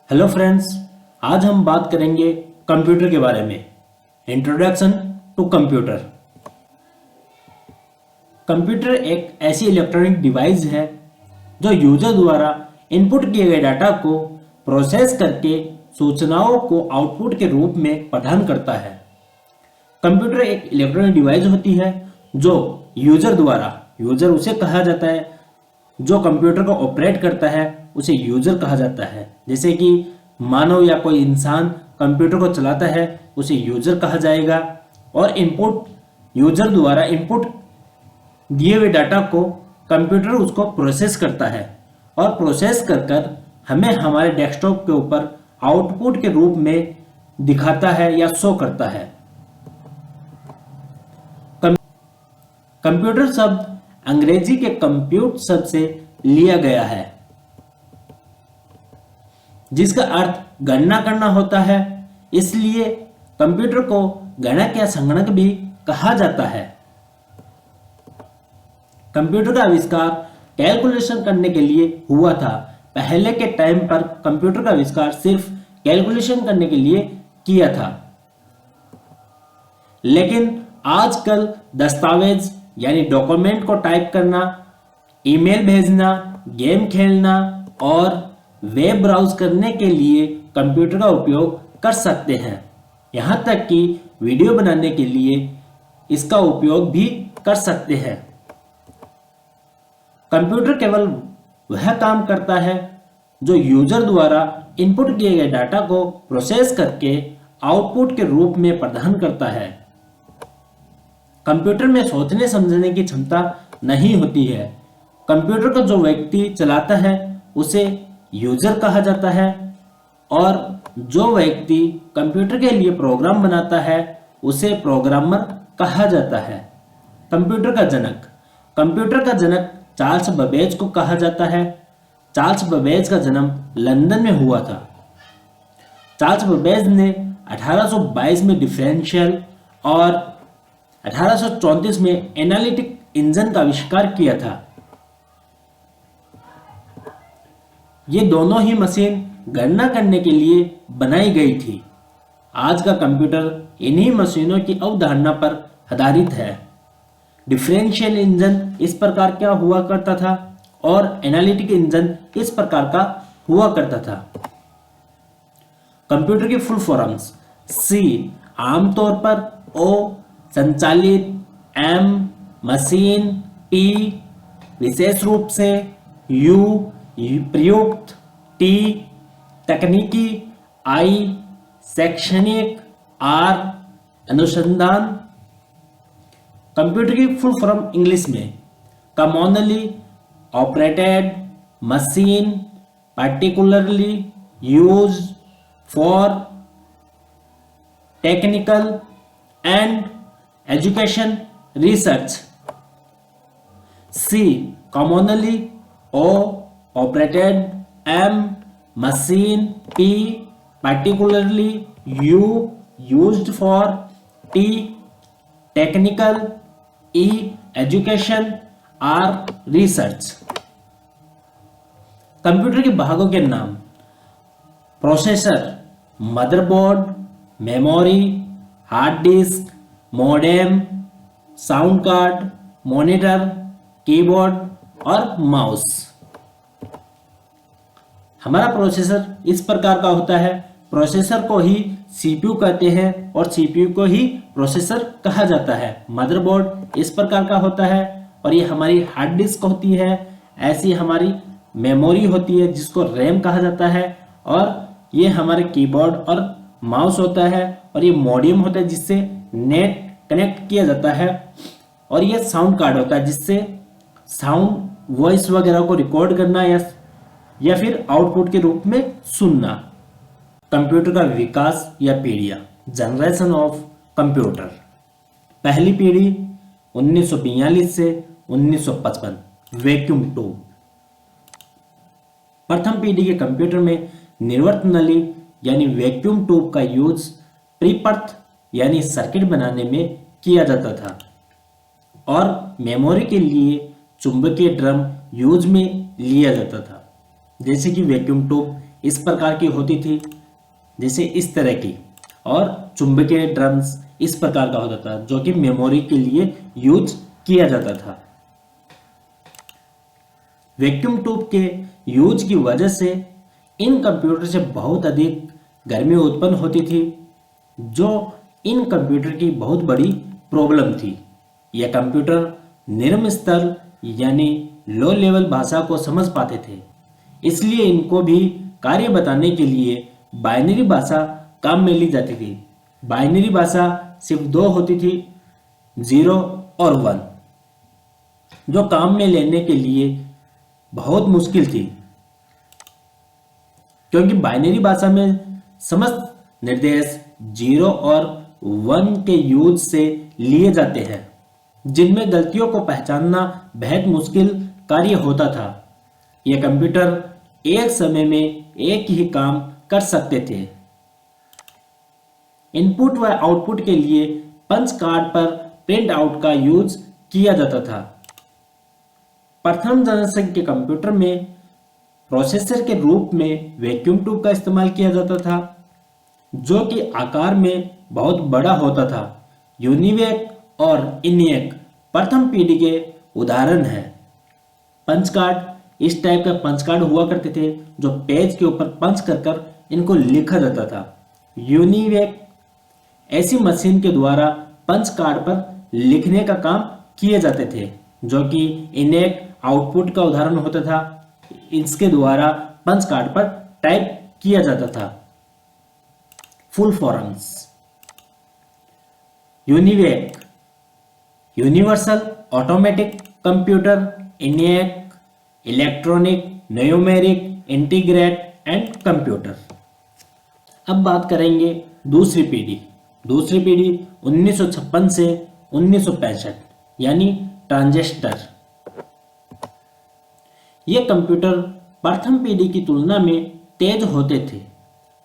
Hello friends, आज हम बात करेंगे कंप्यूटर के बारे में। Introduction to computer. कंप्यूटर एक ऐसी इलेक्ट्रॉनिक डिवाइस है जो यूजर द्वारा इनपुट किए गए डाटा को प्रोसेस करके सूचनाओं को आउटपुट के रूप में प्रदान करता है। कंप्यूटर एक इलेक्ट्रॉनिक डिवाइस होती है जो यूजर द्वारा, यूजर उसे कहा जाता है जो कंप्यूटर को ऑपरेट करता है, उसे यूजर कहा जाता है। जैसे कि मानव या कोई इंसान कंप्यूटर को चलाता है, उसे यूजर कहा जाएगा। और इनपुट, यूजर द्वारा इनपुट दिए हुए डाटा को कंप्यूटर उसको प्रोसेस करता है और प्रोसेस कर हमें हमारे डेस्कटॉप के ऊपर आउटपुट के रूप में दिखाता है या शो करता है। कंप्यूटर शब्द अंग्रेजी के कंप्यूट शब्द से लिया गया है, जिसका अर्थ गणना करना होता है। इसलिए कंप्यूटर को गणक या संगणक भी कहा जाता है। कंप्यूटर का आविष्कार कैलकुलेशन करने के लिए हुआ था। पहले के टाइम पर कंप्यूटर का आविष्कार सिर्फ कैलकुलेशन करने के लिए किया था, लेकिन आजकल दस्तावेज यानी डॉक्यूमेंट को टाइप करना, ईमेल भेजना, गेम खेलना और वेब ब्राउज करने के लिए कंप्यूटर का उपयोग कर सकते हैं। यहाँ तक कि वीडियो बनाने के लिए इसका उपयोग भी कर सकते हैं। कंप्यूटर केवल वह काम करता है जो यूजर द्वारा इनपुट किए गए डाटा को प्रोसेस करके आउटपुट के रूप में प्रदान करता है। कंप्यूटर में सोचने समझने की क्षमता नहीं होती है। कंप्यूटर को जो व्यक्ति चलाता है उसे यूजर कहा जाता है और जो व्यक्ति कंप्यूटर के लिए प्रोग्राम बनाता है उसे प्रोग्रामर कहा जाता है। कंप्यूटर का जनक चार्ल्स बेबेज को कहा जाता है। चार्ल्स बेबेज का जन्म लंदन में हुआ था। चार्ल्स बेबेज ने 1822 में डिफरेंशियल और 1834 में एनालिटिक इंजन का आविष्कार किया था। ये दोनों ही मशीन गणना करने के लिए बनाई गई थी। आज का कंप्यूटर इन्हीं मशीनों की अवधारणा पर आधारित है। डिफरेंशियल इंजन इस प्रकार का हुआ करता था और एनालिटिक इंजन इस प्रकार का हुआ करता था। कंप्यूटर की फुल फॉर्म्स: सी आमतौर पर, ओ संचालित, एम मशीन, पी विशेष रूप से, यू प्रयुक्त, टी तकनीकी, आई शैक्षणिक, आर अनुसंधान। कंप्यूटर की फुल फॉर्म इंग्लिश में: commonly operated machine, particularly used for technical and education research. C commonly, O operated, M machine, P particularly, U used for, T technical, E education, R research. Computer के भागों के नाम: processor, motherboard, memory, hard disk, modem, sound card, monitor, keyboard और mouse. हमारा processor इस प्रकार का होता है। प्रोसेसर को ही सीपीयू कहते हैं और सीपीयू को ही प्रोसेसर कहा जाता है। मदरबोर्ड इस प्रकार का होता है और ये हमारी हार्ड डिस्क होती है। ऐसी हमारी मेमोरी होती है जिसको रैम कहा जाता है और ये हमारे कीबोर्ड और माउस होता है और ये मॉडेम होता है जिससे नेट कनेक्ट किया जाता है और ये साउंड कार्ड होता है जिससे साउंड, वॉइस वगैरह को रिकॉर्ड करना या फिर आउटपुट के रूप में सुनना। कंप्यूटर का विकास या पीढ़ियां: जनरेशन ऑफ कंप्यूटर। पहली पीढ़ी 1942 से 1955, वैक्यूम ट्यूब। प्रथम पीढ़ी के कंप्यूटर में निर्वात नली यानी वैक्यूम ट्यूब का यूज प्रीपर्थ यानी सर्किट बनाने में किया जाता था और मेमोरी के लिए चुंबकीय ड्रम यूज में लिया जाता था। जैसे कि वैक्यूम ट्यूब इस प्रकार की होती थी, जैसे इस तरह की, और चुंबकीय ड्रम्स इस प्रकार का होता था जो कि मेमोरी के लिए यूज किया जाता था। वैक्यूम ट्यूब के यूज की वजह से इन कंप्यूटर से बहुत अधिक गर्मी उत्पन्न होती थी, जो इन कंप्यूटर की बहुत बड़ी प्रॉब्लम थी। यह कंप्यूटर निम्न स्तर यानी लो लेवल भाषा को समझ पाते थे, इसलिए इनको भी कार्य बताने के लिए बाइनरी भाषा काम में ली जाती थी। बाइनरी भाषा सिर्फ दो होती थी, 0 और 1, जो काम में लेने के लिए बहुत मुश्किल थी, क्योंकि बाइनरी भाषा में समस्त निर्देश 0 और 1 के यूज से लिए जाते हैं, जिनमें गलतियों को पहचानना बेहद मुश्किल कार्य होता था। यह कंप्यूटर एक समय में एक ही काम कर सकते थे। इनपुट व आउटपुट के लिए पंच कार्ड पर प्रिंट आउट का यूज किया जाता था। प्रथम जनरेशन के कंप्यूटर में प्रोसेसर के रूप में वैक्यूम ट्यूब का इस्तेमाल किया जाता था, जो कि आकार में बहुत बड़ा होता था। यूनिवैक और इनियक प्रथम पीढ़ी के उदाहरण हैं। पंच कार्ड इस टाइप का पंच कार्ड हुआ करते थे, जो पेज के ऊपर पंच कर कर इनको लिखा जाता था। यूनिवैक ऐसी मशीन के द्वारा पंच कार्ड पर लिखने का काम किए जाते थे, जो कि इनेक आउटपुट का उदाहरण होता था। इसके द्वारा पंच कार्ड पर टाइप किया जाता था। Full forms: UNIVAC universal automatic computer, ENIAC electronic numeric integrate and computer. अब बात करेंगे दूसरी पीढ़ी। दूसरी पीढ़ी 1956 से 1965 यानी ट्रांजिस्टर। ये कंप्यूटर प्रथम पीढ़ी की तुलना में तेज होते थे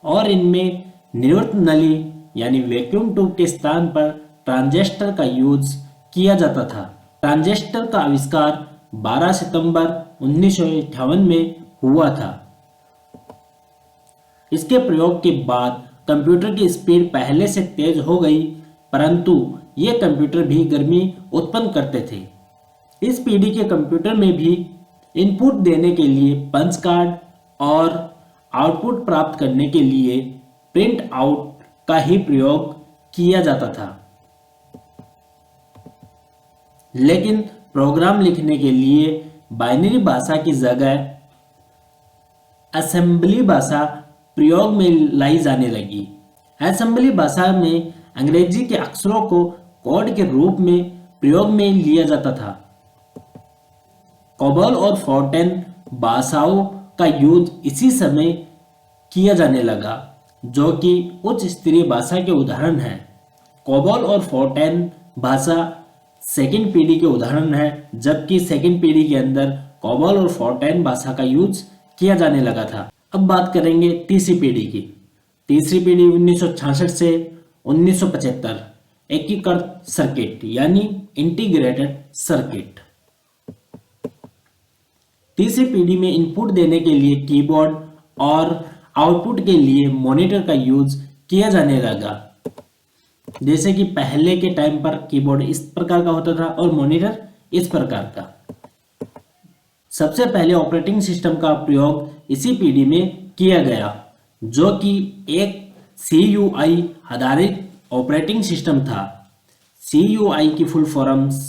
और इनमें निवृत्त नली यानी वैक्यूम ट्यूब के स्थान पर ट्रांजिस्टर का यूज किया जाता था। ट्रांजिस्टर का आविष्कार 12 सितंबर 1958 में हुआ था। इसके प्रयोग के बाद कंप्यूटर की स्पीड पहले से तेज हो गई, परंतु ये कंप्यूटर भी गर्मी उत्पन्न करते थे। इस पीढ़ी के कंप्यूटर में भी इनपुट देने के लिए पंच कार्ड और आउटपुट प्राप्त करने के लिए प्रिंट आउट का ही प्रयोग किया जाता था। लेकिन प्रोग्राम लिखने के लिए बाइनरी भाषा की जगह असेंबली भाषा प्रयोग में लाई जाने लगी। असेंबली भाषा में अंग्रेजी के अक्षरों को कोड के रूप में प्रयोग में लिया जाता था। कोबोल और फोर्टेन भाषाओं का यूज इसी समय किया जाने लगा, जो कि उच्च स्तरीय भाषा के उदाहरण हैं। कोबोल और फोर्टेन भाषा सेकंड पीढ़ी के उदाहरण है, जबकि सेकंड पीढ़ी के अंदर कोबोल और फोर्टेन भाषा का यूज किया जाने लगा था। अब बात करेंगे तीसरी पीढ़ी की। तीसरी पीढ़ी 1966 से 1975 एकीकृत सर्किट यानी इंटीग्रेटेड सर्किट। तीसरी पीढ़ी में इनपुट देने के लिए कीबोर्ड और आउटपुट के लिए मॉनिटर का यूज किया जाने लगा। जैसे कि पहले के टाइम पर कीबोर्ड इस प्रकार का होता था और मॉनिटर इस प्रकार का। सबसे पहले ऑपरेटिंग सिस्टम का प्रयोग इसी पीढ़ी में किया गया, जो कि एक CUI आधारित ऑपरेटिंग सिस्टम था। CUI की full forms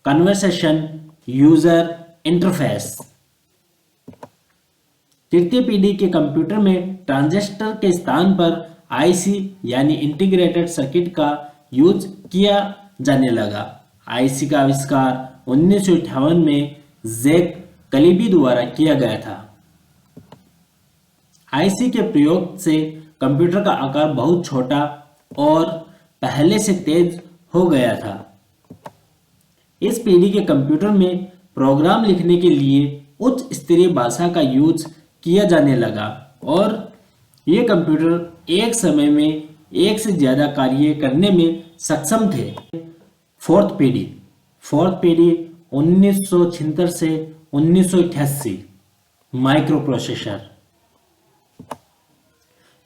conversation user interface. तृतीय पीढ़ी के कंप्यूटर में ट्रांजिस्टर के स्थान पर IC यानी इंटीग्रेटेड सर्किट का यूज किया जाने लगा। IC का आविष्कार 1958 में जैक कलीबी द्वारा किया गया था। IC के प्रयोग से कंप्यूटर का आकार बहुत छोटा और पहले से तेज हो गया था। इस पीढ़ी के कंप्यूटर में प्रोग्राम लिखने के लिए उच्च स्तरीय भाषा का यूज किया जाने लगा और ये कंप्यूटर एक समय में एक से ज्यादा कार्य करने में सक्षम थे। फोर्थ पीढ़ी 1976 से 1988 माइक्रो प्रोसेसर।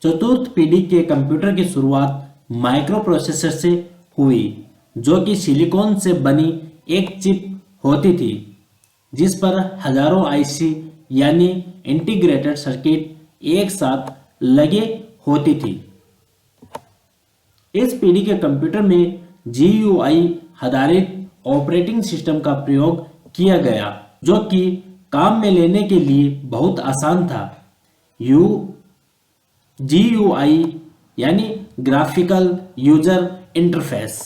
चतुर्थ पीढ़ी के कंप्यूटर की शुरुआत माइक्रो प्रोसेसर से हुई, जो कि सिलिकॉन से बनी एक चिप होती थी जिस पर हजारों आईसी यानी इंटीग्रेटेड सर्किट एक साथ लगे होती थी। इस पीढ़ी के कंप्यूटर में GUI आधारित ऑपरेटिंग सिस्टम का प्रयोग किया गया, जो कि काम में लेने के लिए बहुत आसान था। GUI यानी ग्राफिकल यूजर इंटरफेस।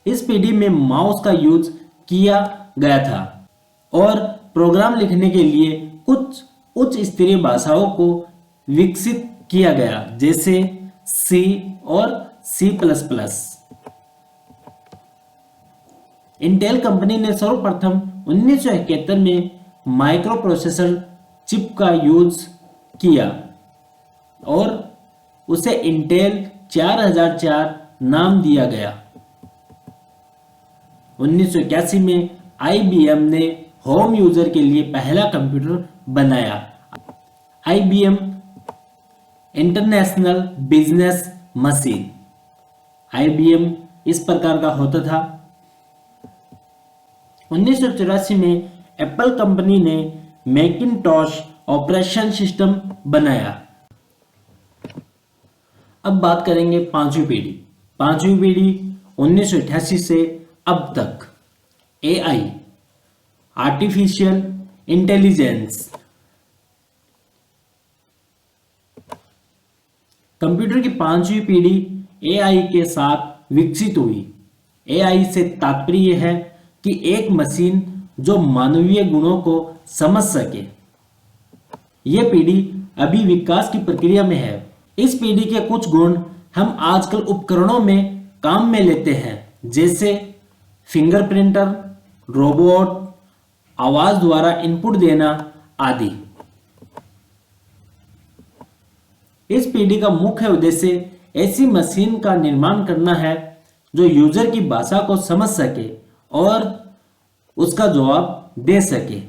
इस पीढ़ी में माउस का यूज किया गया था और प्रोग्राम लिखने के लिए कुछ उच्च स्तरीय भाषाओं को विकसित किया गया, जैसे C और C++। इंटेल कंपनी ने सर्वप्रथम 1971 में माइक्रो प्रोसेसर चिप का यूज किया और उसे इंटेल 4004 नाम दिया गया। 1981 में IBM ने होम यूजर के लिए पहला कंप्यूटर बनाया, IBM international business machine. IBM इस प्रकार का होता था। 1984 में एप्पल कंपनी ने मैकिंटॉश ऑपरेशन सिस्टम बनाया। अब बात करेंगे पांचवी पीढ़ी। पांचवी पीढ़ी 1988 से अब तक AI आर्टिफिशियल इंटेलिजेंस। कंप्यूटर की पांचवी पीढ़ी AI के साथ विकसित हुई। AI से तात्पर्य है कि एक मशीन जो मानवीय गुणों को समझ सके। यह पीढ़ी अभी विकास की प्रक्रिया में है। इस पीढ़ी के कुछ गुण हम आजकल उपकरणों में काम में लेते हैं, जैसे फिंगरप्रिंटर, रोबोट, आवाज द्वारा इनपुट देना आदि। इस पीढ़ी का मुख्य उद्देश्य ऐसी मशीन का निर्माण करना है जो यूजर की भाषा को समझ सके और उसका जवाब दे सके।